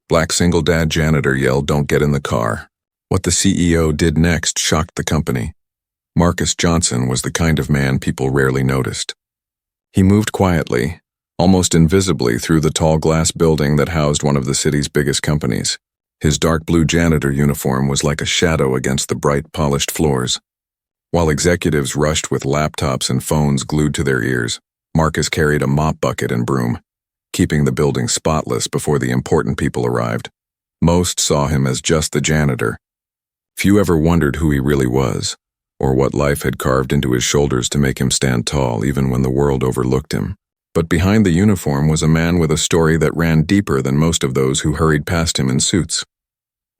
Black single dad janitor yelled, "Don't get in the car." What the CEO did next shocked the company. Marcus Johnson was the kind of man people rarely noticed. He moved quietly, almost invisibly, through the tall glass building that housed one of the city's biggest companies. His dark blue janitor uniform was like a shadow against the bright, polished floors. While executives rushed with laptops and phones glued to their ears, Marcus carried a mop bucket and broom, keeping the building spotless before the important people arrived. Most saw him as just the janitor. Few ever wondered who he really was, or what life had carved into his shoulders to make him stand tall even when the world overlooked him. But behind the uniform was a man with a story that ran deeper than most of those who hurried past him in suits.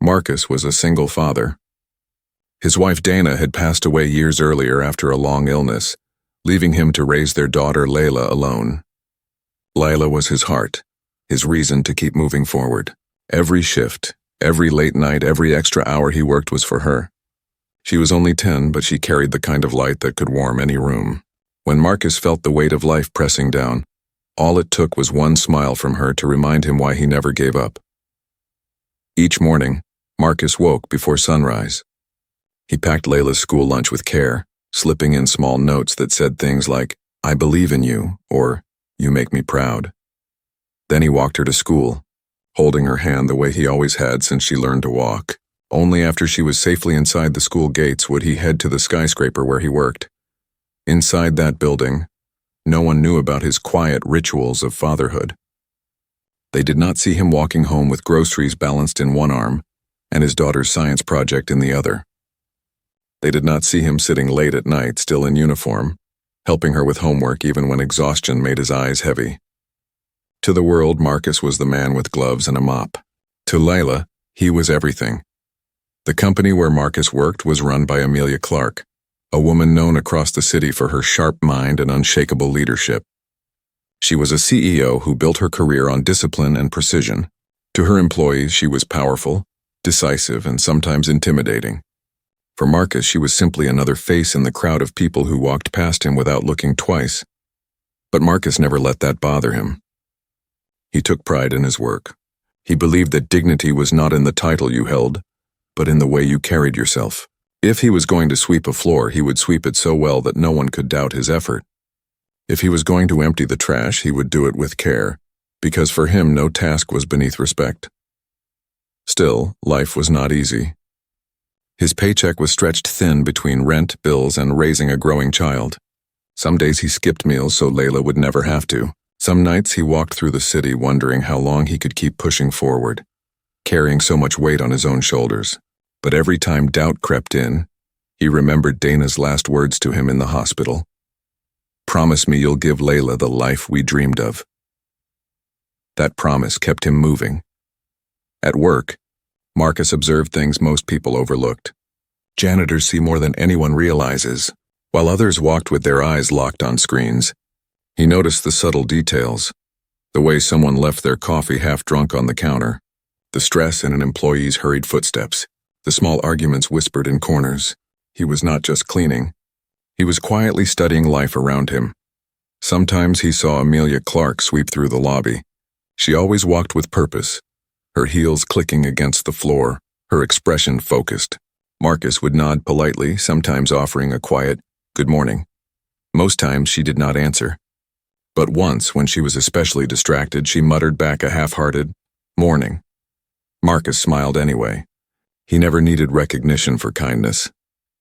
Marcus was a single father. His wife Dana had passed away years earlier after a long illness, leaving him to raise their daughter Layla alone. Layla was his heart, his reason to keep moving forward. Every shift, every late night, every extra hour he worked was for her. She was only 10, but she carried the kind of light that could warm any room. When Marcus felt the weight of life pressing down, all it took was one smile from her to remind him why he never gave up. Each morning, Marcus woke before sunrise. He packed Layla's school lunch with care, slipping in small notes that said things like, "I believe in you," or "You make me proud." Then he walked her to school, holding her hand the way he always had since she learned to walk. Only after she was safely inside the school gates would he head to the skyscraper where he worked. Inside that building, no one knew about his quiet rituals of fatherhood. They did not see him walking home with groceries balanced in one arm and his daughter's science project in the other. They did not see him sitting late at night, still in uniform, helping her with homework even when exhaustion made his eyes heavy. To the world, Marcus was the man with gloves and a mop. To Layla, he was everything. The company where Marcus worked was run by Amelia Clark, a woman known across the city for her sharp mind and unshakable leadership. She was a CEO who built her career on discipline and precision. To her employees, she was powerful, decisive, and sometimes intimidating. For Marcus, she was simply another face in the crowd of people who walked past him without looking twice. But Marcus never let that bother him. He took pride in his work. He believed that dignity was not in the title you held, but in the way you carried yourself. If he was going to sweep a floor, he would sweep it so well that no one could doubt his effort. If he was going to empty the trash, he would do it with care, because for him no task was beneath respect. Still, life was not easy. His paycheck was stretched thin between rent, bills, and raising a growing child. Some days he skipped meals so Layla would never have to. Some nights he walked through the city wondering how long he could keep pushing forward, carrying so much weight on his own shoulders. But every time doubt crept in, he remembered Dana's last words to him in the hospital. "Promise me you'll give Layla the life we dreamed of." That promise kept him moving. At work, Marcus observed things most people overlooked. Janitors see more than anyone realizes. While others walked with their eyes locked on screens, he noticed the subtle details, the way someone left their coffee half drunk on the counter, the stress in an employee's hurried footsteps, the small arguments whispered in corners. He was not just cleaning. He was quietly studying life around him. Sometimes he saw Amelia Clark sweep through the lobby. She always walked with purpose, her heels clicking against the floor, her expression focused. Marcus would nod politely, sometimes offering a quiet, "Good morning." Most times she did not answer. But once, when she was especially distracted, she muttered back a half-hearted, "Morning." Marcus smiled anyway. He never needed recognition for kindness.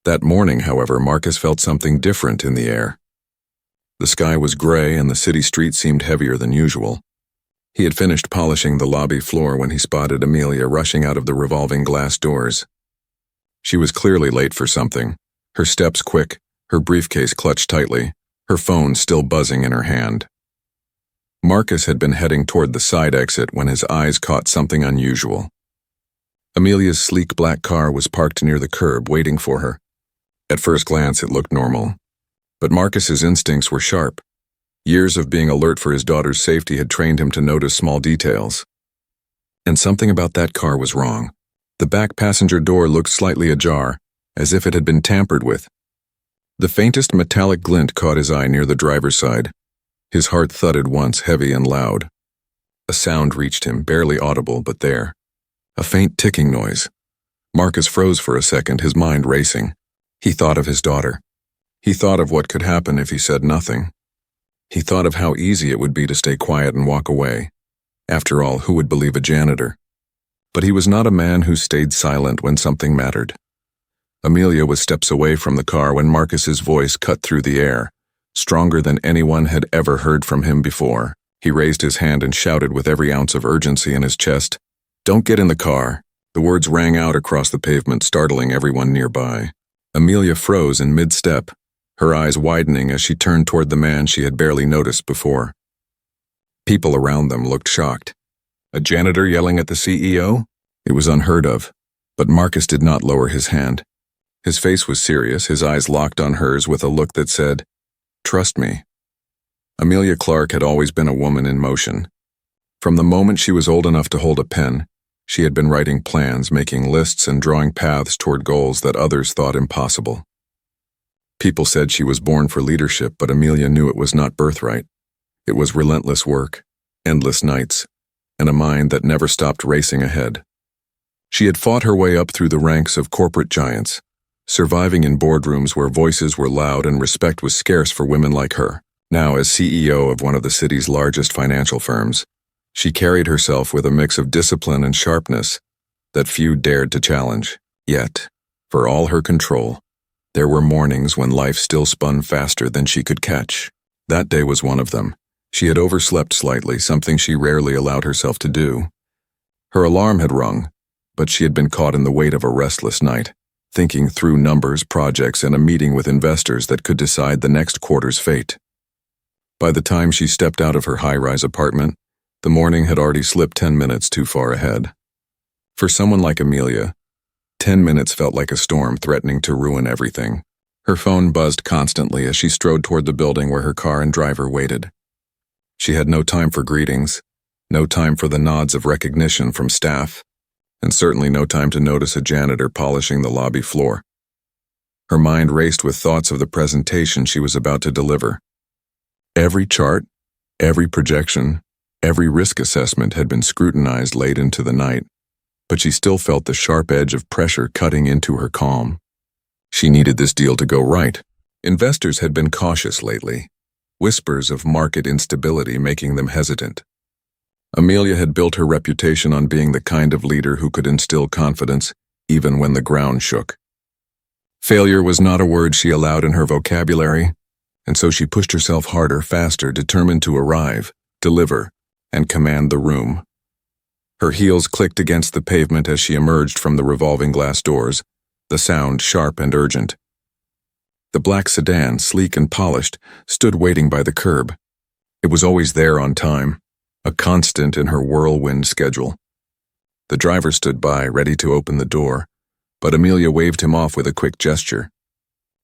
That morning, however, Marcus felt something different in the air. The sky was gray and the city streets seemed heavier than usual. He had finished polishing the lobby floor when he spotted Amelia rushing out of the revolving glass doors. She was clearly late for something, her steps quick, her briefcase clutched tightly, her phone still buzzing in her hand. Marcus had been heading toward the side exit when his eyes caught something unusual. Amelia's sleek black car was parked near the curb, waiting for her. At first glance, it looked normal. But Marcus's instincts were sharp. Years of being alert for his daughter's safety had trained him to notice small details. And something about that car was wrong. The back passenger door looked slightly ajar, as if it had been tampered with. The faintest metallic glint caught his eye near the driver's side. His heart thudded once, heavy and loud. A sound reached him, barely audible, but there. A faint ticking noise. Marcus froze for a second, his mind racing. He thought of his daughter. He thought of what could happen if he said nothing. He thought of how easy it would be to stay quiet and walk away. After all, who would believe a janitor? But he was not a man who stayed silent when something mattered. Amelia was steps away from the car when Marcus's voice cut through the air, stronger than anyone had ever heard from him before. He raised his hand and shouted with every ounce of urgency in his chest, "Don't get in the car." The words rang out across the pavement, startling everyone nearby. Amelia froze in mid-step, her eyes widening as she turned toward the man she had barely noticed before. People around them looked shocked. A janitor yelling at the CEO? It was unheard of, but Marcus did not lower his hand. His face was serious, his eyes locked on hers with a look that said, "Trust me." Amelia Clark had always been a woman in motion. From the moment she was old enough to hold a pen, she had been writing plans, making lists, and drawing paths toward goals that others thought impossible. People said she was born for leadership, but Amelia knew it was not birthright. It was relentless work, endless nights, and a mind that never stopped racing ahead. She had fought her way up through the ranks of corporate giants, surviving in boardrooms where voices were loud and respect was scarce for women like her. Now, as CEO of one of the city's largest financial firms, she carried herself with a mix of discipline and sharpness that few dared to challenge. Yet, for all her control, there were mornings when life still spun faster than she could catch. That day was one of them. She had overslept slightly, something she rarely allowed herself to do. Her alarm had rung, but she had been caught in the weight of a restless night, thinking through numbers, projects, and a meeting with investors that could decide the next quarter's fate. By the time she stepped out of her high-rise apartment, the morning had already slipped 10 minutes too far ahead. For someone like Amelia, 10 minutes felt like a storm threatening to ruin everything. Her phone buzzed constantly as she strode toward the building where her car and driver waited. She had no time for greetings, no time for the nods of recognition from staff, and certainly no time to notice a janitor polishing the lobby floor. Her mind raced with thoughts of the presentation she was about to deliver. Every chart, every projection, every risk assessment had been scrutinized late into the night, but she still felt the sharp edge of pressure cutting into her calm. She needed this deal to go right. Investors had been cautious lately, whispers of market instability making them hesitant. Amelia had built her reputation on being the kind of leader who could instill confidence even when the ground shook. Failure was not a word she allowed in her vocabulary, and so she pushed herself harder, faster, determined to arrive, deliver, and command the room. Her heels clicked against the pavement as she emerged from the revolving glass doors, the sound sharp and urgent. The black sedan, sleek and polished, stood waiting by the curb. It was always there on time, a constant in her whirlwind schedule. The driver stood by, ready to open the door, but Amelia waved him off with a quick gesture.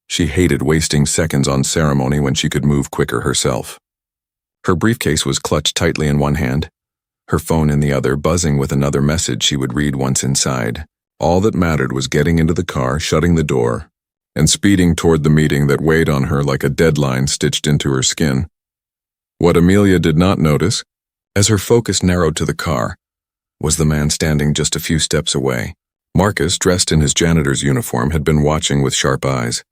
She hated wasting seconds on ceremony when she could move quicker herself. Her briefcase was clutched tightly in one hand, her phone in the other, buzzing with another message she would read once inside. All that mattered was getting into the car, shutting the door, and speeding toward the meeting that weighed on her like a deadline stitched into her skin. What Amelia did not notice, as her focus narrowed to the car, was the man standing just a few steps away. Marcus, dressed in his janitor's uniform, had been watching with sharp eyes.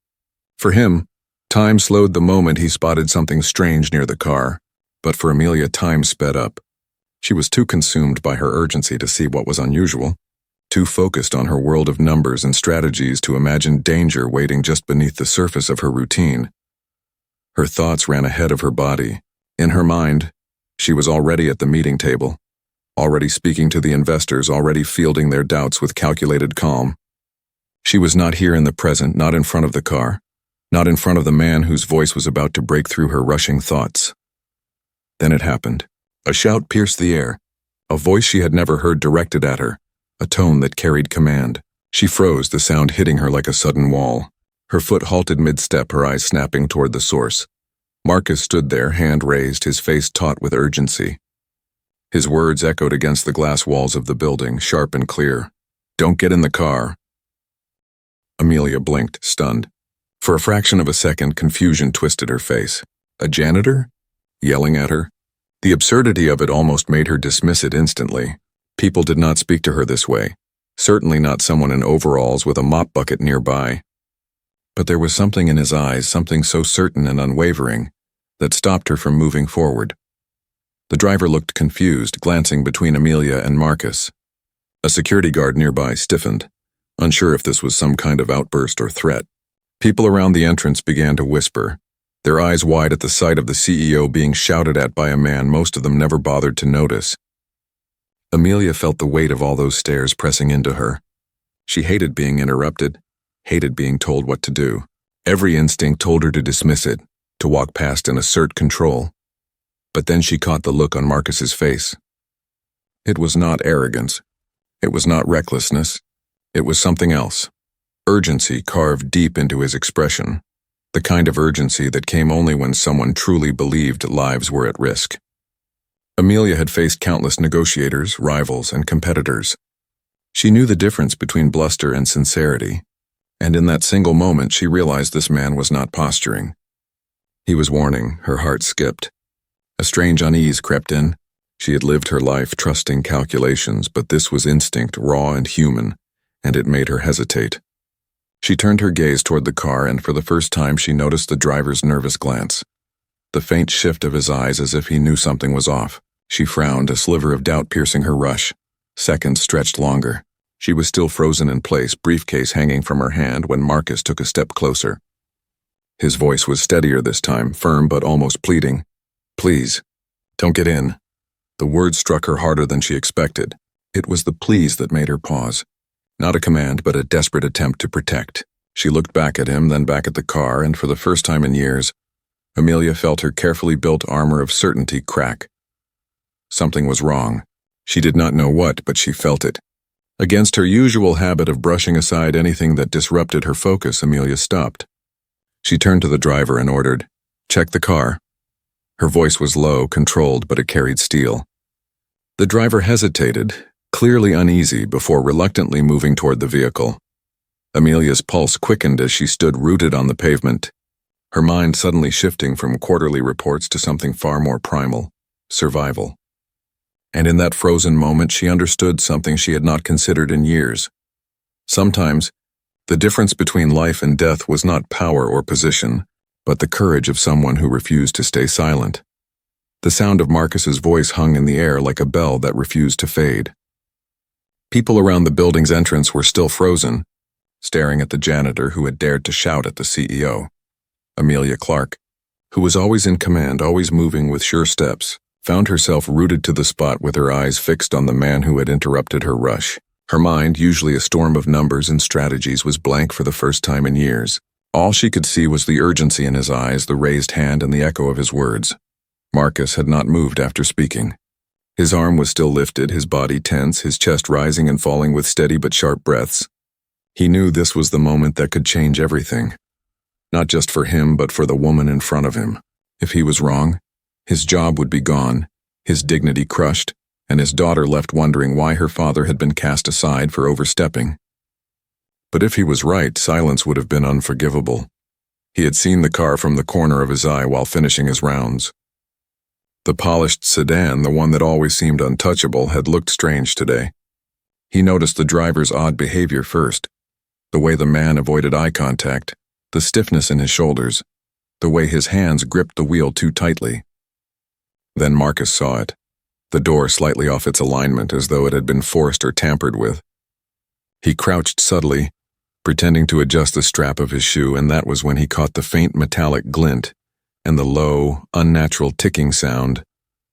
For him, time slowed the moment he spotted something strange near the car, but for Amelia, time sped up. She was too consumed by her urgency to see what was unusual, too focused on her world of numbers and strategies to imagine danger waiting just beneath the surface of her routine. Her thoughts ran ahead of her body. In her mind, she was already at the meeting table, already speaking to the investors, already fielding their doubts with calculated calm. She was not here in the present, not in front of the car, not in front of the man whose voice was about to break through her rushing thoughts. Then it happened. A shout pierced the air, a voice she had never heard directed at her, a tone that carried command. She froze, the sound hitting her like a sudden wall. Her foot halted mid-step, her eyes snapping toward the source. Marcus stood there, hand raised, his face taut with urgency. His words echoed against the glass walls of the building, sharp and clear. "Don't get in the car." Amelia blinked, stunned. For a fraction of a second, confusion twisted her face. A janitor? Yelling at her? The absurdity of it almost made her dismiss it instantly. People did not speak to her this way. Certainly not someone in overalls with a mop bucket nearby. But there was something in his eyes, something so certain and unwavering, that stopped her from moving forward. The driver looked confused, glancing between Amelia and Marcus. A security guard nearby stiffened, unsure if this was some kind of outburst or threat. People around the entrance began to whisper, their eyes wide at the sight of the CEO being shouted at by a man most of them never bothered to notice. Amelia felt the weight of all those stares pressing into her. She hated being interrupted, hated being told what to do. Every instinct told her to dismiss it, to walk past and assert control. But then she caught the look on Marcus's face. It was not arrogance. It was not recklessness. It was something else. Urgency carved deep into his expression. The kind of urgency that came only when someone truly believed lives were at risk. Amelia had faced countless negotiators, rivals, and competitors. She knew the difference between bluster and sincerity, and in that single moment she realized this man was not posturing. He was warning. Her heart skipped. A strange unease crept in. She had lived her life trusting calculations, but this was instinct, raw and human, and it made her hesitate. She turned her gaze toward the car, and for the first time she noticed the driver's nervous glance. The faint shift of his eyes as if he knew something was off. She frowned, a sliver of doubt piercing her rush. Seconds stretched longer. She was still frozen in place, briefcase hanging from her hand, when Marcus took a step closer. His voice was steadier this time, firm but almost pleading. "Please, don't get in." The words struck her harder than she expected. It was the please that made her pause. Not a command, but a desperate attempt to protect. She looked back at him, then back at the car, and for the first time in years, Amelia felt her carefully built armor of certainty crack. Something was wrong. She did not know what, but she felt it. Against her usual habit of brushing aside anything that disrupted her focus, Amelia stopped. She turned to the driver and ordered, "Check the car." Her voice was low, controlled, but it carried steel. The driver hesitated, clearly uneasy, before reluctantly moving toward the vehicle. Amelia's pulse quickened as she stood rooted on the pavement, her mind suddenly shifting from quarterly reports to something far more primal, survival. And in that frozen moment she understood something she had not considered in years. Sometimes, the difference between life and death was not power or position, but the courage of someone who refused to stay silent. The sound of Marcus's voice hung in the air like a bell that refused to fade. People around the building's entrance were still frozen, staring at the janitor who had dared to shout at the CEO. Amelia Clark, who was always in command, always moving with sure steps, found herself rooted to the spot with her eyes fixed on the man who had interrupted her rush. Her mind, usually a storm of numbers and strategies, was blank for the first time in years. All she could see was the urgency in his eyes, the raised hand, and the echo of his words. Marcus had not moved after speaking. His arm was still lifted, his body tense, his chest rising and falling with steady but sharp breaths. He knew this was the moment that could change everything. Not just for him, but for the woman in front of him. If he was wrong, his job would be gone, his dignity crushed, and his daughter left wondering why her father had been cast aside for overstepping. But if he was right, silence would have been unforgivable. He had seen the car from the corner of his eye while finishing his rounds. The polished sedan, the one that always seemed untouchable, had looked strange today. He noticed the driver's odd behavior first, the way the man avoided eye contact, the stiffness in his shoulders, the way his hands gripped the wheel too tightly. Then Marcus saw it, the door slightly off its alignment as though it had been forced or tampered with. He crouched subtly, pretending to adjust the strap of his shoe, and that was when he caught the faint metallic glint and the low, unnatural ticking sound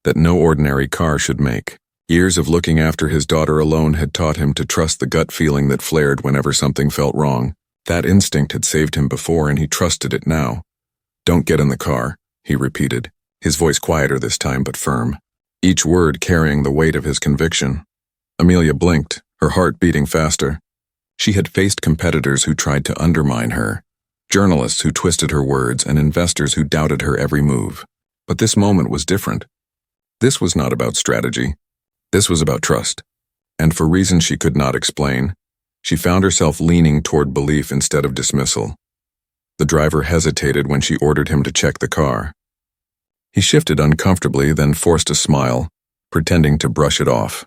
that no ordinary car should make. Years of looking after his daughter alone had taught him to trust the gut feeling that flared whenever something felt wrong. That instinct had saved him before, and he trusted it now. "Don't get in the car," he repeated, his voice quieter this time but firm, each word carrying the weight of his conviction. Amelia blinked, her heart beating faster. She had faced competitors who tried to undermine her, journalists who twisted her words, and investors who doubted her every move. But this moment was different. This was not about strategy. This was about trust. And for reasons she could not explain, she found herself leaning toward belief instead of dismissal. The driver hesitated when she ordered him to check the car. He shifted uncomfortably, then forced a smile, pretending to brush it off.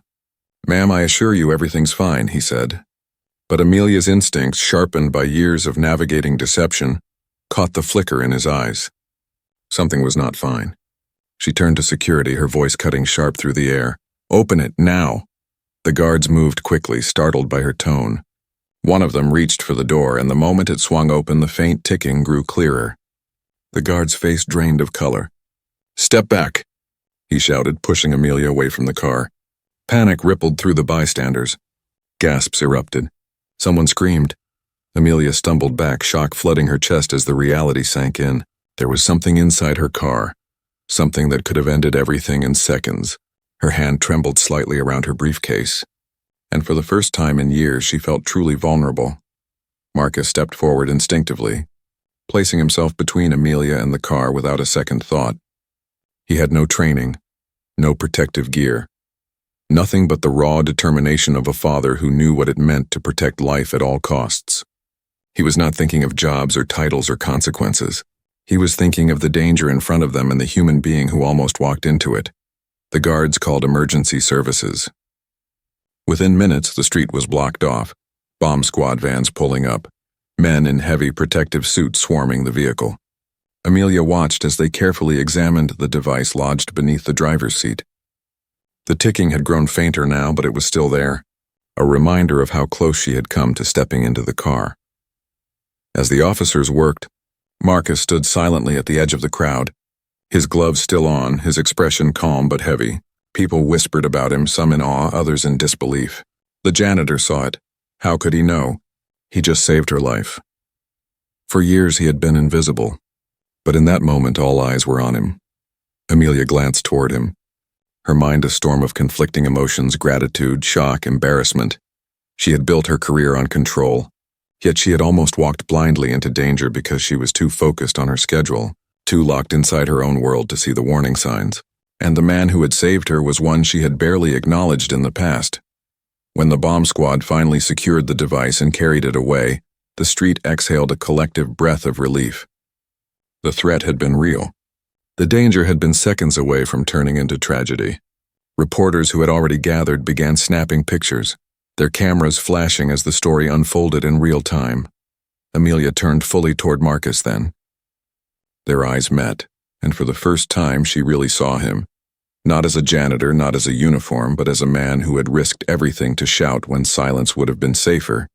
"Ma'am, I assure you everything's fine," he said. But Amelia's instincts, sharpened by years of navigating deception, caught the flicker in his eyes. Something was not fine. She turned to security, her voice cutting sharp through the air. "Open it, now!" The guards moved quickly, startled by her tone. One of them reached for the door, and the moment it swung open, the faint ticking grew clearer. The guard's face drained of color. "Step back," he shouted, pushing Amelia away from the car. Panic rippled through the bystanders. Gasps erupted. Someone screamed. Amelia stumbled back, shock flooding her chest as the reality sank in. There was something inside her car, something that could have ended everything in seconds. Her hand trembled slightly around her briefcase, and for the first time in years she felt truly vulnerable. Marcus stepped forward instinctively, placing himself between Amelia and the car without a second thought. He had no training, no protective gear, nothing but the raw determination of a father who knew what it meant to protect life at all costs. He was not thinking of jobs or titles or consequences. He was thinking of the danger in front of them and the human being who almost walked into it. The guards called emergency services. Within minutes, the street was blocked off, bomb squad vans pulling up, men in heavy protective suits swarming the vehicle. Amelia watched as they carefully examined the device lodged beneath the driver's seat. The ticking had grown fainter now, but it was still there, a reminder of how close she had come to stepping into the car. As the officers worked, Marcus stood silently at the edge of the crowd, his gloves still on, his expression calm but heavy. People whispered about him, some in awe, others in disbelief. The janitor saw it. How could he know? He just saved her life. For years he had been invisible, but in that moment all eyes were on him. Amelia glanced toward him, her mind a storm of conflicting emotions, gratitude, shock, embarrassment. She had built her career on control, yet she had almost walked blindly into danger because she was too focused on her schedule, too locked inside her own world to see the warning signs. And the man who had saved her was one she had barely acknowledged in the past. When the bomb squad finally secured the device and carried it away, the street exhaled a collective breath of relief. The threat had been real. The danger had been seconds away from turning into tragedy. Reporters who had already gathered began snapping pictures, their cameras flashing as the story unfolded in real time. Amelia turned fully toward Marcus then. Their eyes met, and for the first time she really saw him. Not as a janitor, not as a uniform, but as a man who had risked everything to shout when silence would have been safer.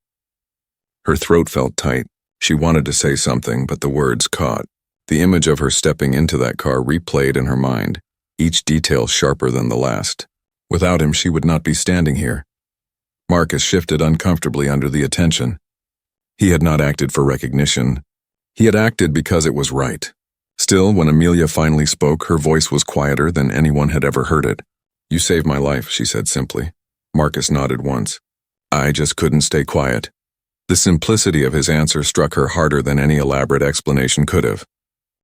Her throat felt tight. She wanted to say something, but the words caught. The image of her stepping into that car replayed in her mind, each detail sharper than the last. Without him, she would not be standing here. Marcus shifted uncomfortably under the attention. He had not acted for recognition. He had acted because it was right. Still, when Amelia finally spoke, her voice was quieter than anyone had ever heard it. "You saved my life," she said simply. Marcus nodded once. "I just couldn't stay quiet." The simplicity of his answer struck her harder than any elaborate explanation could have.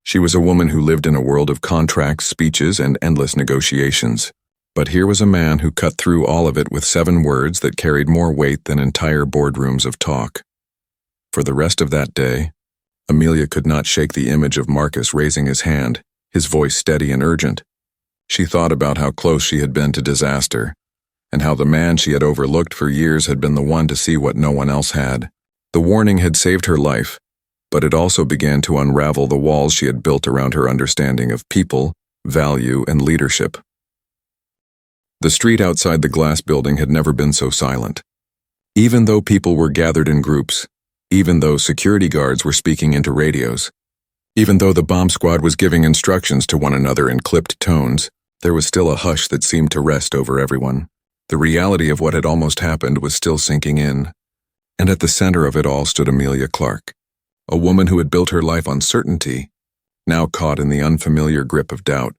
She was a woman who lived in a world of contracts, speeches, and endless negotiations. But here was a man who cut through all of it with 7 words that carried more weight than entire boardrooms of talk. For the rest of that day, Amelia could not shake the image of Marcus raising his hand, his voice steady and urgent. She thought about how close she had been to disaster, and how the man she had overlooked for years had been the one to see what no one else had. The warning had saved her life, but it also began to unravel the walls she had built around her understanding of people, value, and leadership. The street outside the glass building had never been so silent. Even though people were gathered in groups, even though security guards were speaking into radios, even though the bomb squad was giving instructions to one another in clipped tones, there was still a hush that seemed to rest over everyone. The reality of what had almost happened was still sinking in, and at the center of it all stood Amelia Clark, a woman who had built her life on certainty, now caught in the unfamiliar grip of doubt.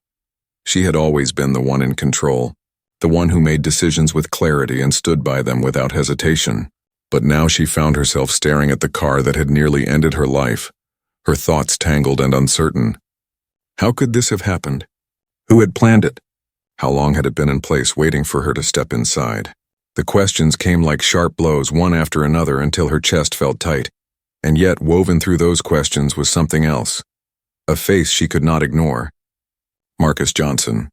She had always been the one in control, the one who made decisions with clarity and stood by them without hesitation. But now she found herself staring at the car that had nearly ended her life, her thoughts tangled and uncertain. How could this have happened? Who had planned it? How long had it been in place waiting for her to step inside? The questions came like sharp blows one after another until her chest felt tight. And yet, woven through those questions was something else, a face she could not ignore. Marcus Johnson,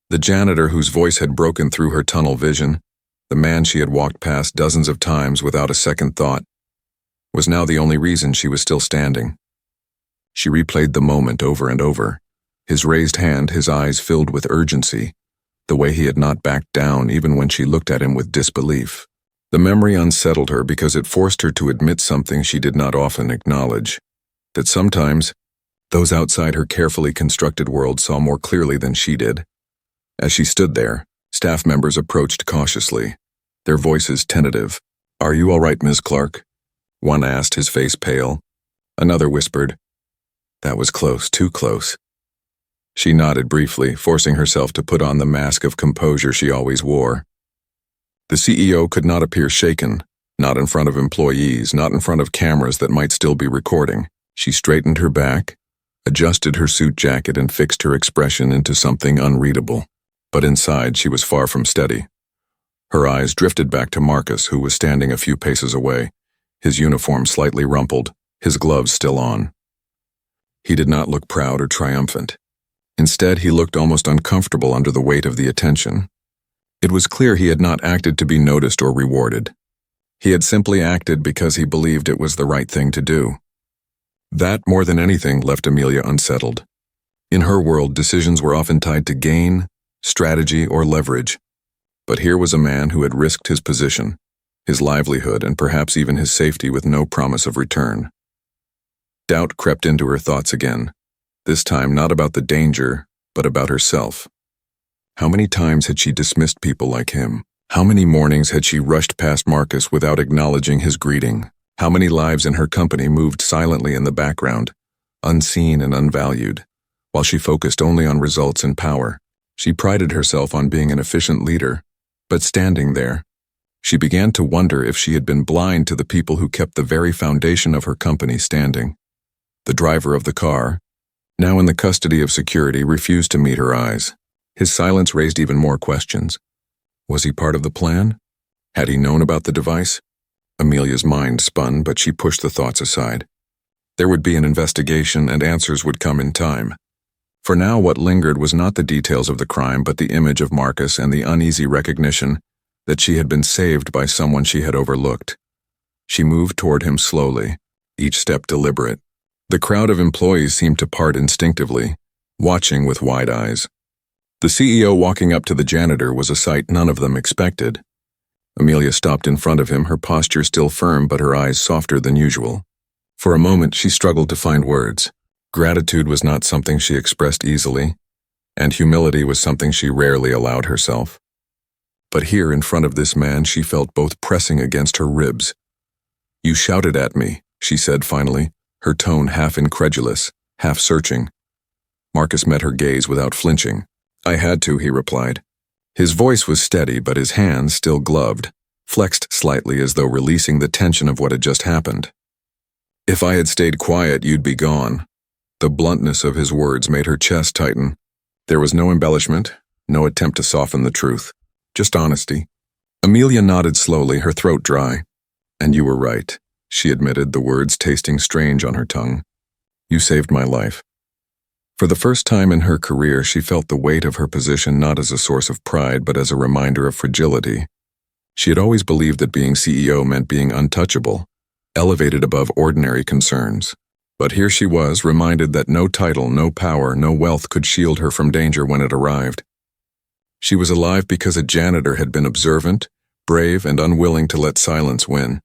the janitor whose voice had broken through her tunnel vision, the man she had walked past dozens of times without a second thought, was now the only reason she was still standing. She replayed the moment over and over, his raised hand, his eyes filled with urgency, the way he had not backed down even when she looked at him with disbelief. The memory unsettled her because it forced her to admit something she did not often acknowledge, that sometimes those outside her carefully constructed world saw more clearly than she did. As she stood there, staff members approached cautiously, their voices tentative. "Are you all right, Ms. Clark?" One asked, his face pale. Another whispered, "That was close, too close." She nodded briefly, forcing herself to put on the mask of composure she always wore. The CEO could not appear shaken, not in front of employees, not in front of cameras that might still be recording. She straightened her back, adjusted her suit jacket, and fixed her expression into something unreadable. But inside, she was far from steady. Her eyes drifted back to Marcus, who was standing a few paces away, his uniform slightly rumpled, his gloves still on. He did not look proud or triumphant. Instead, he looked almost uncomfortable under the weight of the attention. It was clear he had not acted to be noticed or rewarded. He had simply acted because he believed it was the right thing to do. That, more than anything, left Amelia unsettled. In her world, decisions were often tied to gain, strategy, or leverage. But here was a man who had risked his position, his livelihood, and perhaps even his safety with no promise of return. Doubt crept into her thoughts again, this time not about the danger, but about herself. How many times had she dismissed people like him? How many mornings had she rushed past Marcus without acknowledging his greeting? How many lives in her company moved silently in the background, unseen and unvalued, while she focused only on results and power? She prided herself on being an efficient leader, but standing there, she began to wonder if she had been blind to the people who kept the very foundation of her company standing. The driver of the car, now in the custody of security, refused to meet her eyes. His silence raised even more questions. Was he part of the plan? Had he known about the device? Amelia's mind spun, but she pushed the thoughts aside. There would be an investigation, and answers would come in time. For now, what lingered was not the details of the crime, but the image of Marcus and the uneasy recognition that she had been saved by someone she had overlooked. She moved toward him slowly, each step deliberate. The crowd of employees seemed to part instinctively, watching with wide eyes. The CEO walking up to the janitor was a sight none of them expected. Amelia stopped in front of him, her posture still firm but her eyes softer than usual. For a moment, she struggled to find words. Gratitude was not something she expressed easily, and humility was something she rarely allowed herself. But here, in front of this man, she felt both pressing against her ribs. "You shouted at me," she said finally, her tone half incredulous, half searching. Marcus met her gaze without flinching. "I had to," he replied. His voice was steady, but his hands, still gloved, flexed slightly as though releasing the tension of what had just happened. "If I had stayed quiet, you'd be gone." The bluntness of his words made her chest tighten. There was no embellishment, no attempt to soften the truth, just honesty. Amelia nodded slowly, her throat dry. "And you were right," she admitted, the words tasting strange on her tongue. "You saved my life." For the first time in her career, she felt the weight of her position not as a source of pride, but as a reminder of fragility. She had always believed that being CEO meant being untouchable, elevated above ordinary concerns. But here she was, reminded that no title, no power, no wealth could shield her from danger when it arrived. She was alive because a janitor had been observant, brave, and unwilling to let silence win.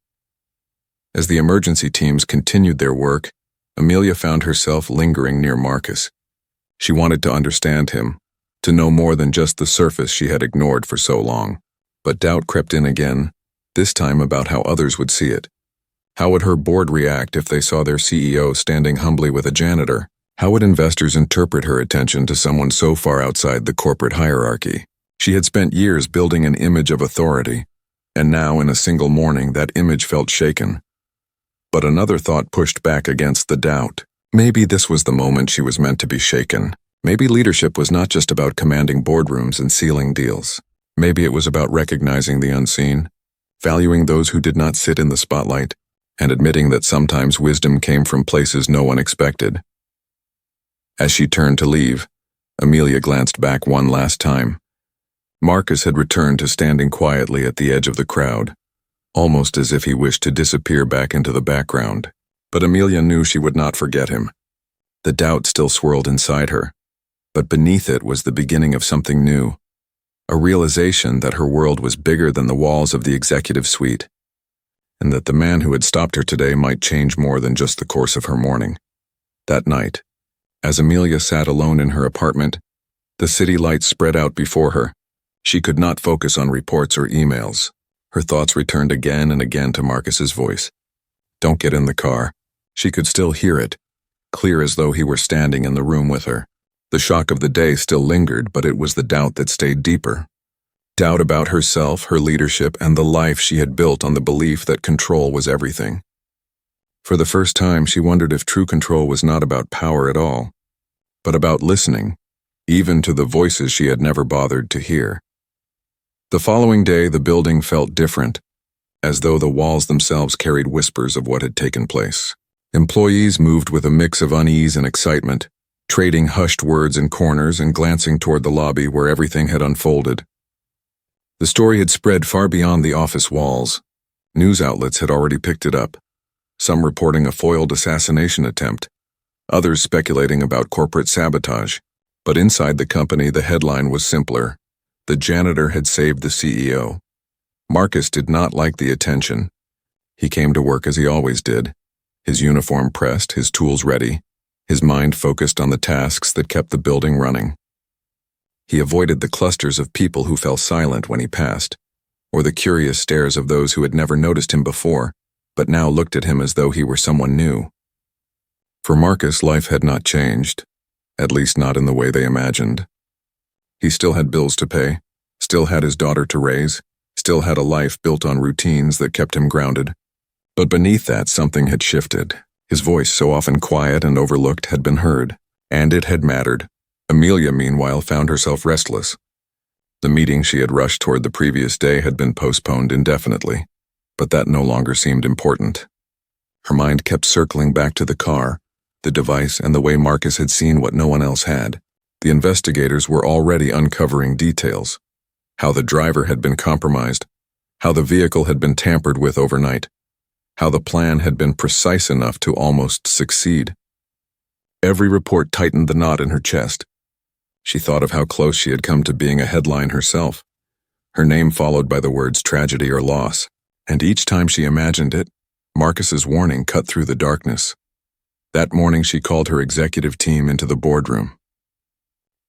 As the emergency teams continued their work, Amelia found herself lingering near Marcus. She wanted to understand him, to know more than just the surface she had ignored for so long. But doubt crept in again, this time about how others would see it. How would her board react if they saw their CEO standing humbly with a janitor? How would investors interpret her attention to someone so far outside the corporate hierarchy? She had spent years building an image of authority, and now in a single morning that image felt shaken. But another thought pushed back against the doubt. Maybe this was the moment she was meant to be shaken. Maybe leadership was not just about commanding boardrooms and sealing deals. Maybe it was about recognizing the unseen, valuing those who did not sit in the spotlight, and admitting that sometimes wisdom came from places no one expected. As she turned to leave, Amelia glanced back one last time. Marcus had returned to standing quietly at the edge of the crowd, almost as if he wished to disappear back into the background. But Amelia knew she would not forget him. The doubt still swirled inside her, but beneath it was the beginning of something new, a realization that her world was bigger than the walls of the executive suite, and that the man who had stopped her today might change more than just the course of her morning. That night, as Amelia sat alone in her apartment, the city lights spread out before her. She could not focus on reports or emails. Her thoughts returned again and again to Marcus's voice. "Don't get in the car." She could still hear it, clear as though he were standing in the room with her. The shock of the day still lingered, but it was the doubt that stayed deeper. Doubt about herself, her leadership, and the life she had built on the belief that control was everything. For the first time, she wondered if true control was not about power at all, but about listening, even to the voices she had never bothered to hear. The following day, the building felt different, as though the walls themselves carried whispers of what had taken place. Employees moved with a mix of unease and excitement, trading hushed words in corners and glancing toward the lobby where everything had unfolded. The story had spread far beyond the office walls. News outlets had already picked it up, some reporting a foiled assassination attempt, others speculating about corporate sabotage. But inside the company, the headline was simpler. The janitor had saved the CEO. Marcus did not like the attention. He came to work as he always did, his uniform pressed, his tools ready, his mind focused on the tasks that kept the building running. He avoided the clusters of people who fell silent when he passed, or the curious stares of those who had never noticed him before, but now looked at him as though he were someone new. For Marcus, life had not changed, at least not in the way they imagined. He still had bills to pay, still had his daughter to raise, still had a life built on routines that kept him grounded. But beneath that, something had shifted. His voice, so often quiet and overlooked, had been heard, and it had mattered. Amelia, meanwhile, found herself restless. The meeting she had rushed toward the previous day had been postponed indefinitely, but that no longer seemed important. Her mind kept circling back to the car, the device, and the way Marcus had seen what no one else had. The investigators were already uncovering details: how the driver had been compromised, how the vehicle had been tampered with overnight, how the plan had been precise enough to almost succeed. Every report tightened the knot in her chest. She thought of how close she had come to being a headline herself, her name followed by the words tragedy or loss, and each time she imagined it, Marcus's warning cut through the darkness. That morning she called her executive team into the boardroom.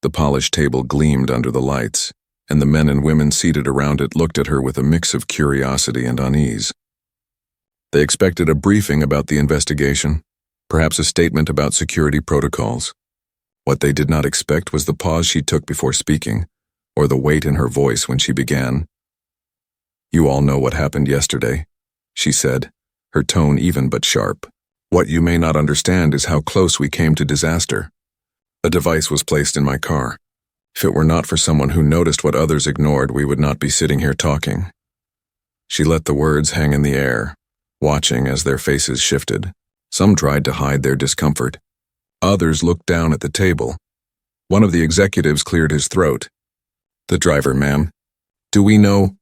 The polished table gleamed under the lights, and the men and women seated around it looked at her with a mix of curiosity and unease. They expected a briefing about the investigation, perhaps a statement about security protocols. What they did not expect was the pause she took before speaking, or the weight in her voice when she began. "You all know what happened yesterday," she said, her tone even but sharp. "What you may not understand is how close we came to disaster. A device was placed in my car. If it were not for someone who noticed what others ignored, we would not be sitting here talking." She let the words hang in the air, watching as their faces shifted. Some tried to hide their discomfort. Others looked down at the table. One of the executives cleared his throat. "The driver, ma'am. Do we know?"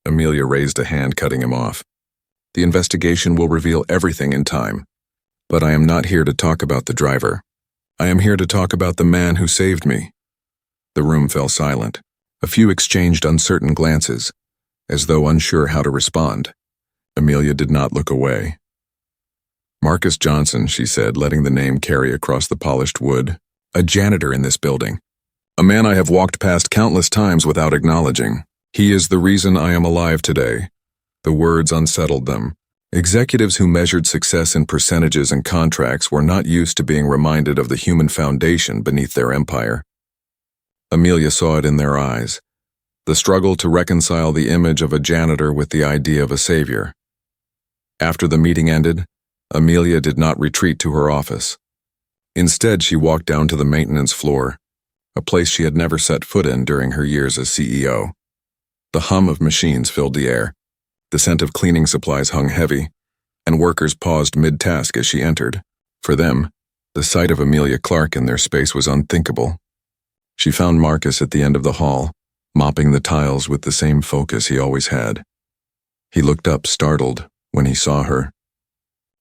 Amelia raised a hand, cutting him off. "The investigation will reveal everything in time. But I am not here to talk about the driver. I am here to talk about the man who saved me." The room fell silent. A few exchanged uncertain glances, as though unsure how to respond. Amelia did not look away. "Marcus Johnson," she said, letting the name carry across the polished wood. "A janitor in this building. A man I have walked past countless times without acknowledging. He is the reason I am alive today." The words unsettled them. Executives who measured success in percentages and contracts were not used to being reminded of the human foundation beneath their empire. Amelia saw it in their eyes, the struggle to reconcile the image of a janitor with the idea of a savior. After the meeting ended, Amelia did not retreat to her office. Instead, she walked down to the maintenance floor, a place she had never set foot in during her years as CEO. The hum of machines filled the air. The scent of cleaning supplies hung heavy, and workers paused mid-task as she entered. For them, the sight of Amelia Clark in their space was unthinkable. She found Marcus at the end of the hall, mopping the tiles with the same focus he always had. He looked up, startled, when he saw her.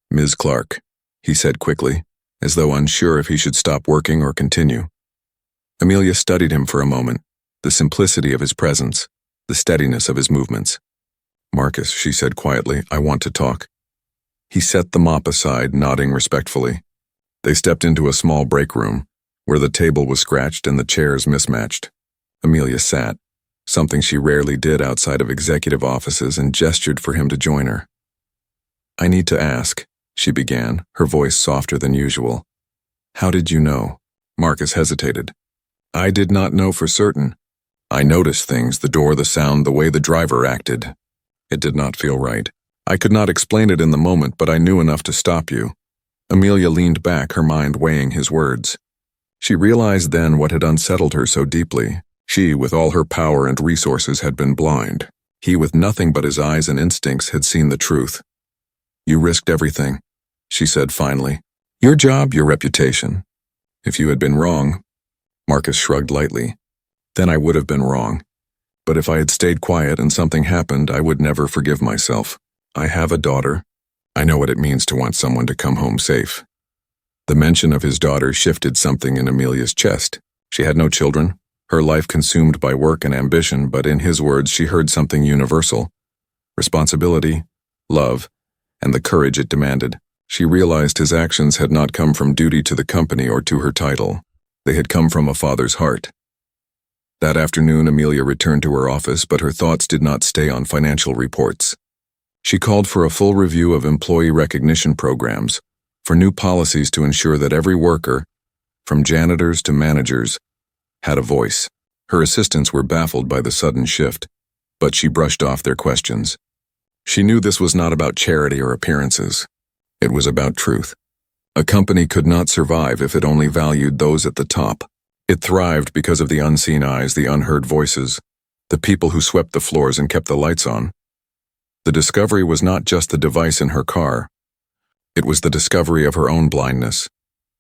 "Ms. Clark," he said quickly, as though unsure if he should stop working or continue. Amelia studied him for a moment, the simplicity of his presence, the steadiness of his movements. "Marcus," she said quietly, "I want to talk." He set the mop aside, nodding respectfully. They stepped into a small break room, where the table was scratched and the chairs mismatched. Amelia sat, something she rarely did outside of executive offices, and gestured for him to join her. "I need to ask," she began, her voice softer than usual. "How did you know?" Marcus hesitated. "I did not know for certain. I noticed things, the door, the sound, the way the driver acted. It did not feel right. I could not explain it in the moment, but I knew enough to stop you." Amelia leaned back, her mind weighing his words. She realized then what had unsettled her so deeply. She, with all her power and resources, had been blind. He, with nothing but his eyes and instincts, had seen the truth. "You risked everything," she said finally. "Your job, your reputation. If you had been wrong," Marcus shrugged lightly, "then I would have been wrong. But if I had stayed quiet and something happened, I would never forgive myself. I have a daughter. I know what it means to want someone to come home safe." The mention of his daughter shifted something in Amelia's chest. She had no children, her life consumed by work and ambition, but in his words she heard something universal: responsibility, love, and the courage it demanded. She realized his actions had not come from duty to the company or to her title. They had come from a father's heart. That afternoon, Amelia returned to her office, but her thoughts did not stay on financial reports. She called for a full review of employee recognition programs, for new policies to ensure that every worker, from janitors to managers, had a voice. Her assistants were baffled by the sudden shift, but she brushed off their questions. She knew this was not about charity or appearances. It was about truth. A company could not survive if it only valued those at the top. It thrived because of the unseen eyes, the unheard voices, the people who swept the floors and kept the lights on. The discovery was not just the device in her car. It was the discovery of her own blindness,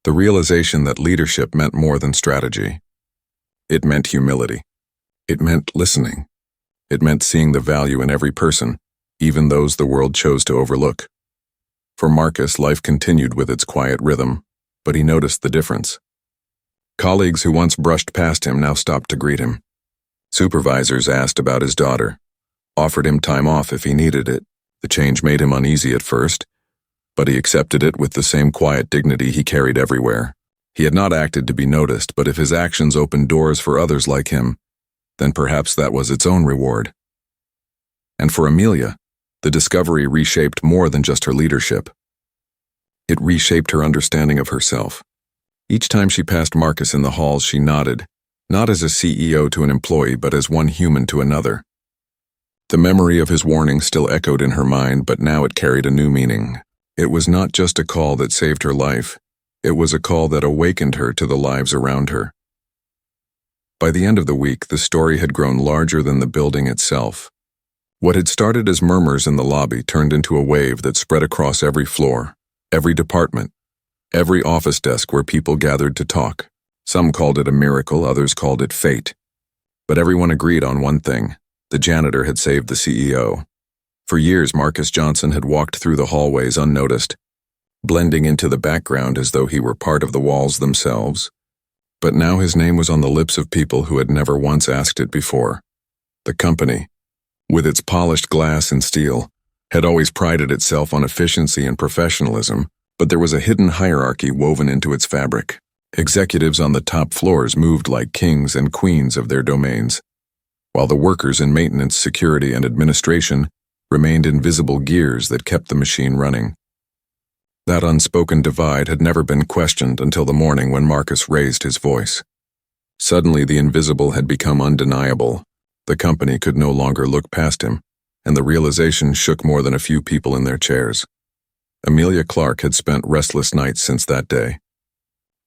the realization that leadership meant more than strategy. It meant humility. It meant listening. It meant seeing the value in every person, even those the world chose to overlook. For Marcus, life continued with its quiet rhythm, but he noticed the difference. Colleagues who once brushed past him now stopped to greet him. Supervisors asked about his daughter, offered him time off if he needed it. The change made him uneasy at first, but he accepted it with the same quiet dignity he carried everywhere. He had not acted to be noticed, but if his actions opened doors for others like him, then perhaps that was its own reward. And for Amelia, the discovery reshaped more than just her leadership. It reshaped her understanding of herself. Each time she passed Marcus in the halls, she nodded, not as a CEO to an employee, but as one human to another. The memory of his warning still echoed in her mind, but now it carried a new meaning. It was not just a call that saved her life. It was a call that awakened her to the lives around her. By the end of the week, the story had grown larger than the building itself. What had started as murmurs in the lobby turned into a wave that spread across every floor, every department, every office desk where people gathered to talk. Some called it a miracle, others called it fate. But everyone agreed on one thing: the janitor had saved the CEO. For years, Marcus Johnson had walked through the hallways unnoticed, blending into the background as though he were part of the walls themselves. But now his name was on the lips of people who had never once asked it before. The company, with its polished glass and steel, had always prided itself on efficiency and professionalism, but there was a hidden hierarchy woven into its fabric. Executives on the top floors moved like kings and queens of their domains, while the workers in maintenance, security, and administration remained invisible gears that kept the machine running. That unspoken divide had never been questioned until the morning when Marcus raised his voice. Suddenly, the invisible had become undeniable. The company could no longer look past him, and the realization shook more than a few people in their chairs. Amelia Clark had spent restless nights since that day.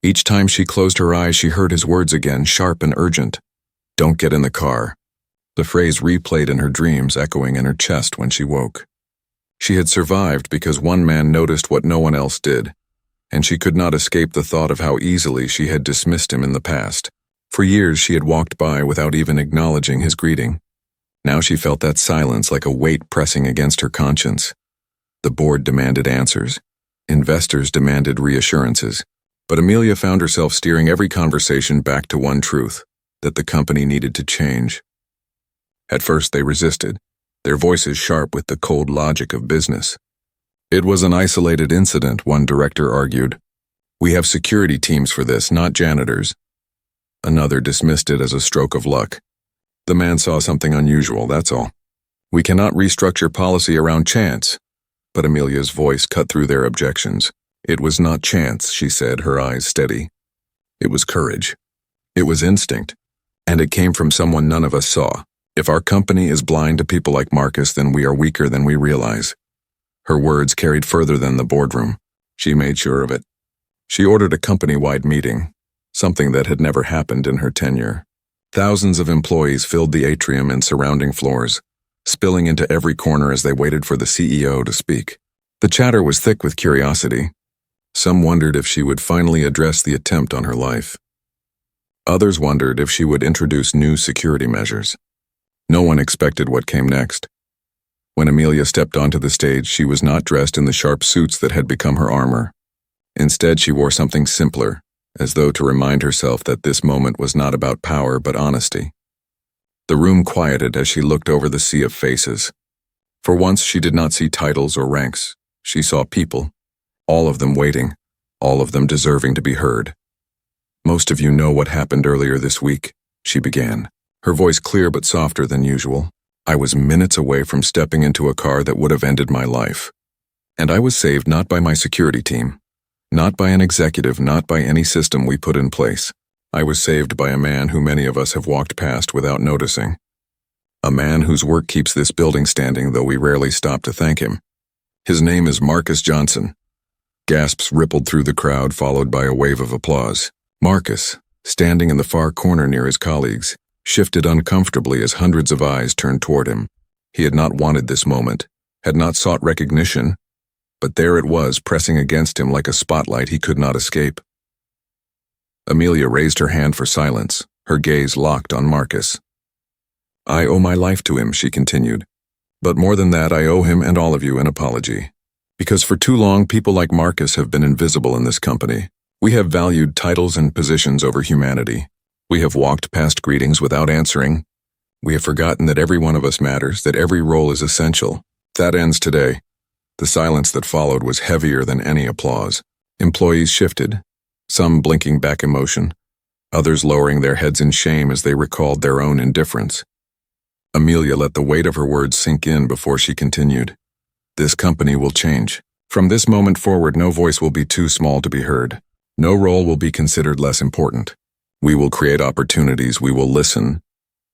Each time she closed her eyes, she heard his words again, sharp and urgent. "Don't get in the car." The phrase replayed in her dreams, echoing in her chest when she woke. She had survived because one man noticed what no one else did, and she could not escape the thought of how easily she had dismissed him in the past. For years she had walked by without even acknowledging his greeting. Now she felt that silence like a weight pressing against her conscience. The board demanded answers. Investors demanded reassurances. But Amelia found herself steering every conversation back to one truth, that the company needed to change. At first they resisted, their voices sharp with the cold logic of business. It was an isolated incident, one director argued. We have security teams for this, not janitors. Another dismissed it as a stroke of luck. The man saw something unusual, that's all. We cannot restructure policy around chance. But Amelia's voice cut through their objections. It was not chance, she said, her eyes steady. It was courage. It was instinct. And it came from someone none of us saw. If our company is blind to people like Marcus, then we are weaker than we realize. Her words carried further than the boardroom. She made sure of it. She ordered a company-wide meeting, something that had never happened in her tenure. Thousands of employees filled the atrium and surrounding floors, spilling into every corner as they waited for the CEO to speak. The chatter was thick with curiosity. Some wondered if she would finally address the attempt on her life. Others wondered if she would introduce new security measures. No one expected what came next. When Amelia stepped onto the stage, she was not dressed in the sharp suits that had become her armor. Instead, she wore something simpler, as though to remind herself that this moment was not about power but honesty. The room quieted as she looked over the sea of faces. For once, she did not see titles or ranks. She saw people, all of them waiting, all of them deserving to be heard. Most of you know what happened earlier this week, she began, her voice clear but softer than usual. I was minutes away from stepping into a car that would have ended my life. And I was saved not by my security team, not by an executive, not by any system we put in place. I was saved by a man who many of us have walked past without noticing. A man whose work keeps this building standing, though we rarely stop to thank him. His name is Marcus Johnson. Gasps rippled through the crowd, followed by a wave of applause. Marcus, standing in the far corner near his colleagues, shifted uncomfortably as hundreds of eyes turned toward him. He had not wanted this moment, had not sought recognition, but there it was, pressing against him like a spotlight he could not escape. Amelia raised her hand for silence, her gaze locked on Marcus. I owe my life to him, she continued. But more than that, I owe him and all of you an apology. Because for too long, people like Marcus have been invisible in this company. We have valued titles and positions over humanity. We have walked past greetings without answering. We have forgotten that every one of us matters, that every role is essential. That ends today. The silence that followed was heavier than any applause. Employees shifted, some blinking back emotion, others lowering their heads in shame as they recalled their own indifference. Amelia let the weight of her words sink in before she continued. This company will change. From this moment forward, no voice will be too small to be heard. No role will be considered less important. We will create opportunities, we will listen,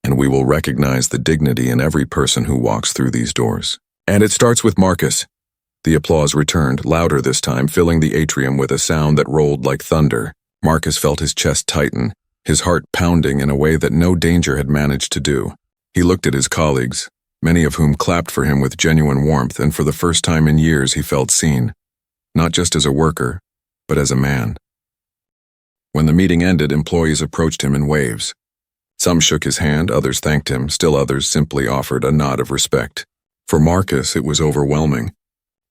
and we will recognize the dignity in every person who walks through these doors. And it starts with Marcus. The applause returned, louder this time, filling the atrium with a sound that rolled like thunder. Marcus felt his chest tighten, his heart pounding in a way that no danger had managed to do. He looked at his colleagues, many of whom clapped for him with genuine warmth, and for the first time in years he felt seen, not just as a worker, but as a man. When the meeting ended, employees approached him in waves. Some shook his hand, others thanked him, still others simply offered a nod of respect. For Marcus, it was overwhelming.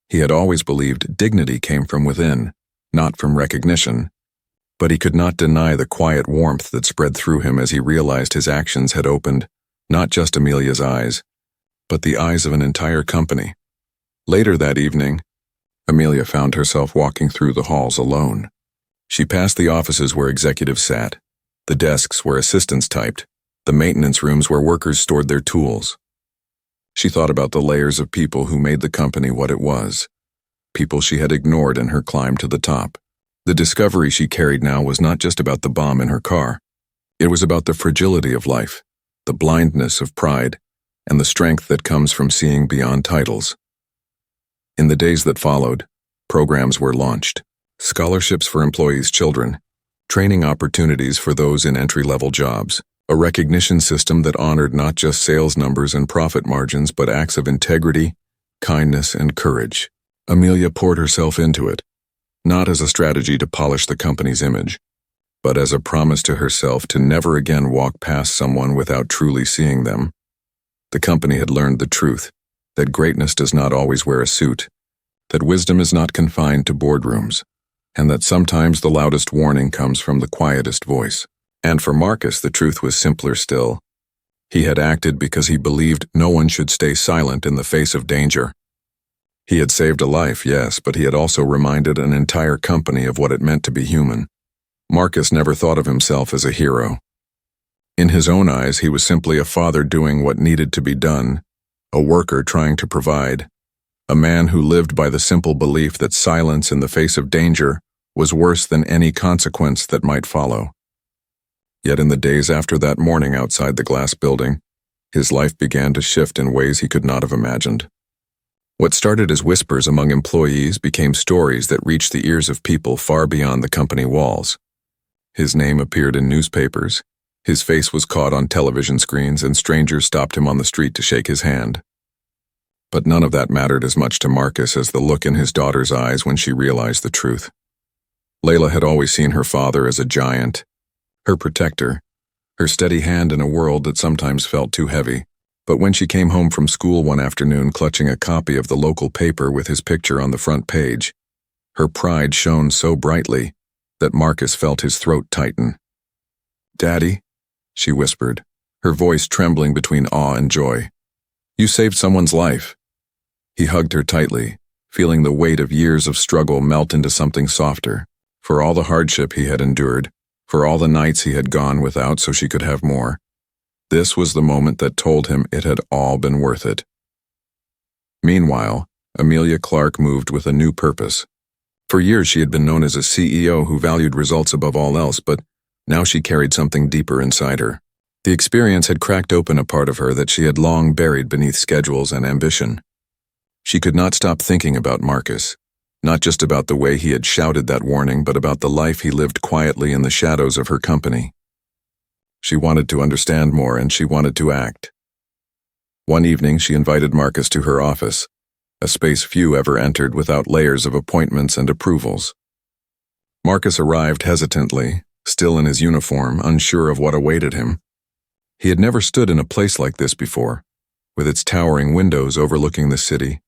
He had always believed dignity came from within, not from recognition. But he could not deny the quiet warmth that spread through him as he realized his actions had opened not just Amelia's eyes, but the eyes of an entire company. Later that evening, Amelia found herself walking through the halls alone. She passed the offices where executives sat, the desks where assistants typed, the maintenance rooms where workers stored their tools. She thought about the layers of people who made the company what it was, people she had ignored in her climb to the top. The discovery she carried now was not just about the bomb in her car. It was about the fragility of life, the blindness of pride, and the strength that comes from seeing beyond titles. In the days that followed, programs were launched. Scholarships for employees' children, training opportunities for those in entry-level jobs, a recognition system that honored not just sales numbers and profit margins but acts of integrity, kindness, and courage. Amelia poured herself into it, not as a strategy to polish the company's image, but as a promise to herself to never again walk past someone without truly seeing them. The company had learned the truth, that greatness does not always wear a suit, that wisdom is not confined to boardrooms, and that sometimes the loudest warning comes from the quietest voice. And for Marcus, the truth was simpler still. He had acted because he believed no one should stay silent in the face of danger. He had saved a life, yes, but he had also reminded an entire company of what it meant to be human. Marcus never thought of himself as a hero. In his own eyes, he was simply a father doing what needed to be done, a worker trying to provide, a man who lived by the simple belief that silence in the face of danger was worse than any consequence that might follow. Yet in the days after that morning outside the glass building, his life began to shift in ways he could not have imagined. What started as whispers among employees became stories that reached the ears of people far beyond the company walls. His name appeared in newspapers, his face was caught on television screens, and strangers stopped him on the street to shake his hand. But none of that mattered as much to Marcus as the look in his daughter's eyes when she realized the truth. Layla had always seen her father as a giant, her protector, her steady hand in a world that sometimes felt too heavy. But when she came home from school one afternoon clutching a copy of the local paper with his picture on the front page, her pride shone so brightly that Marcus felt his throat tighten. "Daddy," she whispered, her voice trembling between awe and joy. "You saved someone's life." He hugged her tightly, feeling the weight of years of struggle melt into something softer. For all the hardship he had endured, for all the nights he had gone without so she could have more, this was the moment that told him it had all been worth it. Meanwhile, Amelia Clark moved with a new purpose. For years she had been known as a CEO who valued results above all else, but now she carried something deeper inside her. The experience had cracked open a part of her that she had long buried beneath schedules and ambition. She could not stop thinking about Marcus, not just about the way he had shouted that warning, but about the life he lived quietly in the shadows of her company. She wanted to understand more, and she wanted to act. One evening she invited Marcus to her office, a space few ever entered without layers of appointments and approvals. Marcus arrived hesitantly, still in his uniform, unsure of what awaited him. He had never stood in a place like this before, with its towering windows overlooking the city,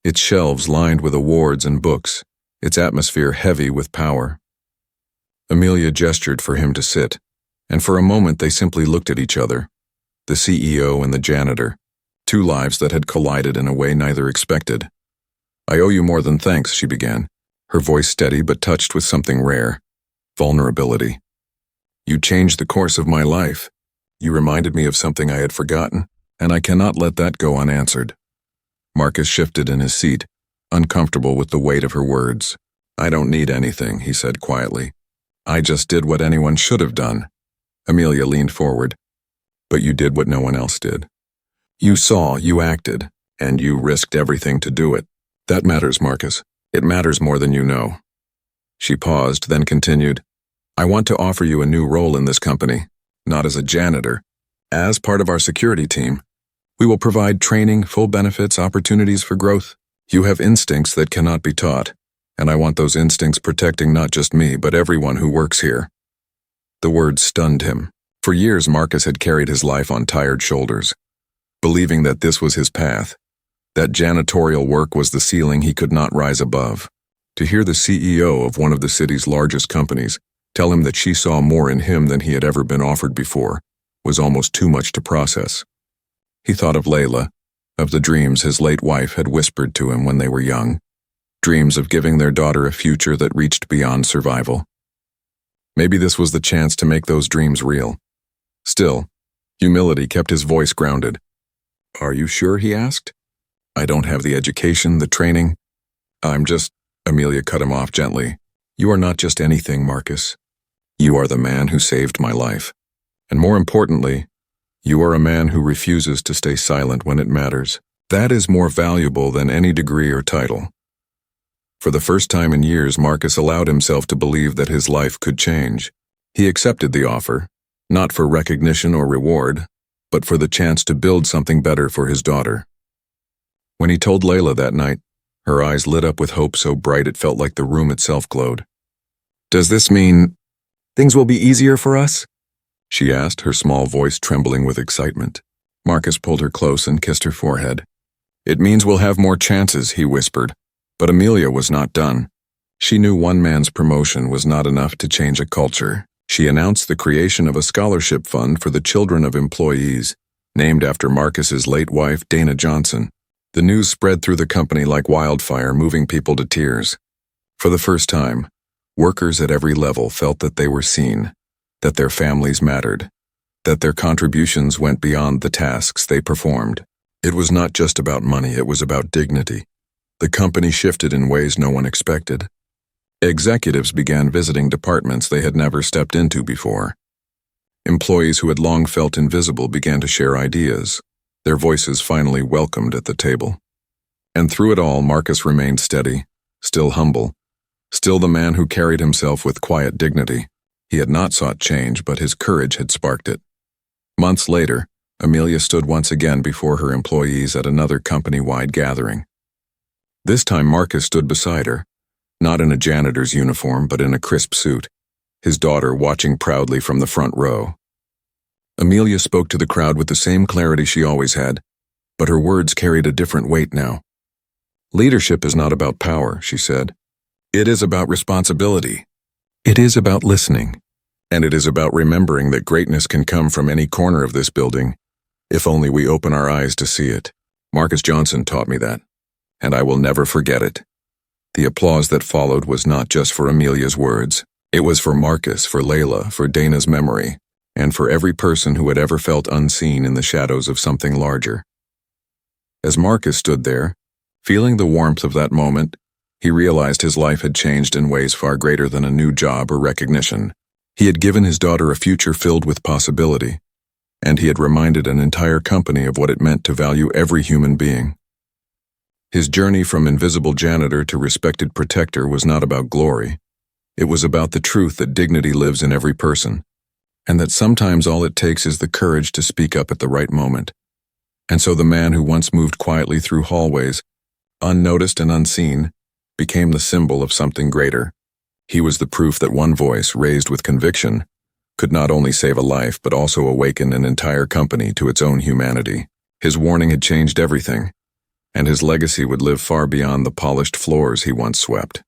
its shelves lined with awards and books, its atmosphere heavy with power. Amelia gestured for him to sit, and for a moment they simply looked at each other, the CEO and the janitor, two lives that had collided in a way neither expected. "I owe you more than thanks," she began, her voice steady but touched with something rare, vulnerability. "You changed the course of my life. You reminded me of something I had forgotten, and I cannot let that go unanswered." Marcus shifted in his seat, uncomfortable with the weight of her words. "I don't need anything," he said quietly. "I just did what anyone should have done." Amelia leaned forward. "But you did what no one else did. You saw, you acted, and you risked everything to do it. That matters, Marcus. It matters more than you know." She paused, then continued, "I want to offer you a new role in this company, not as a janitor. As part of our security team, we will provide training, full benefits, opportunities for growth. You have instincts that cannot be taught, and I want those instincts protecting not just me, but everyone who works here." The words stunned him. For years, Marcus had carried his life on tired shoulders, believing that this was his path, that janitorial work was the ceiling he could not rise above. To hear the CEO of one of the city's largest companies tell him that she saw more in him than he had ever been offered before was almost too much to process. He thought of Layla, of the dreams his late wife had whispered to him when they were young, dreams of giving their daughter a future that reached beyond survival. Maybe this was the chance to make those dreams real. Still, humility kept his voice grounded. "Are you sure?" he asked. "I don't have the education, the training. Amelia cut him off gently. "You are not just anything, Marcus. You are the man who saved my life. And more importantly, you are a man who refuses to stay silent when it matters. That is more valuable than any degree or title." For the first time in years, Marcus allowed himself to believe that his life could change. He accepted the offer, not for recognition or reward, but for the chance to build something better for his daughter. When he told Layla that night, her eyes lit up with hope so bright it felt like the room itself glowed. "Does this mean—" Things will be easier for us?" she asked, her small voice trembling with excitement. Marcus pulled her close and kissed her forehead. "It means we'll have more chances," he whispered. But Amelia was not done. She knew one man's promotion was not enough to change a culture. She announced the creation of a scholarship fund for the children of employees, named after Marcus's late wife, Dana Johnson. The news spread through the company like wildfire, moving people to tears. For the first time, workers at every level felt that they were seen, that their families mattered, that their contributions went beyond the tasks they performed. It was not just about money, it was about dignity. The company shifted in ways no one expected. Executives began visiting departments they had never stepped into before. Employees who had long felt invisible began to share ideas, their voices finally welcomed at the table. And through it all, Marcus remained steady, still humble, still the man who carried himself with quiet dignity. He had not sought change, but his courage had sparked it. Months later, Amelia stood once again before her employees at another company-wide gathering. This time Marcus stood beside her, not in a janitor's uniform, but in a crisp suit, his daughter watching proudly from the front row. Amelia spoke to the crowd with the same clarity she always had, but her words carried a different weight now. "Leadership is not about power," she said. "It is about responsibility. It is about listening. And it is about remembering that greatness can come from any corner of this building, if only we open our eyes to see it. Marcus Johnson taught me that, and I will never forget it." The applause that followed was not just for Amelia's words. It was for Marcus, for Layla, for Dana's memory, and for every person who had ever felt unseen in the shadows of something larger. As Marcus stood there, feeling the warmth of that moment, he realized his life had changed in ways far greater than a new job or recognition. He had given his daughter a future filled with possibility, and he had reminded an entire company of what it meant to value every human being. His journey from invisible janitor to respected protector was not about glory. It was about the truth that dignity lives in every person, and that sometimes all it takes is the courage to speak up at the right moment. And so the man who once moved quietly through hallways, unnoticed and unseen, became the symbol of something greater. He was the proof that one voice, raised with conviction, could not only save a life but also awaken an entire company to its own humanity. His warning had changed everything, and his legacy would live far beyond the polished floors he once swept.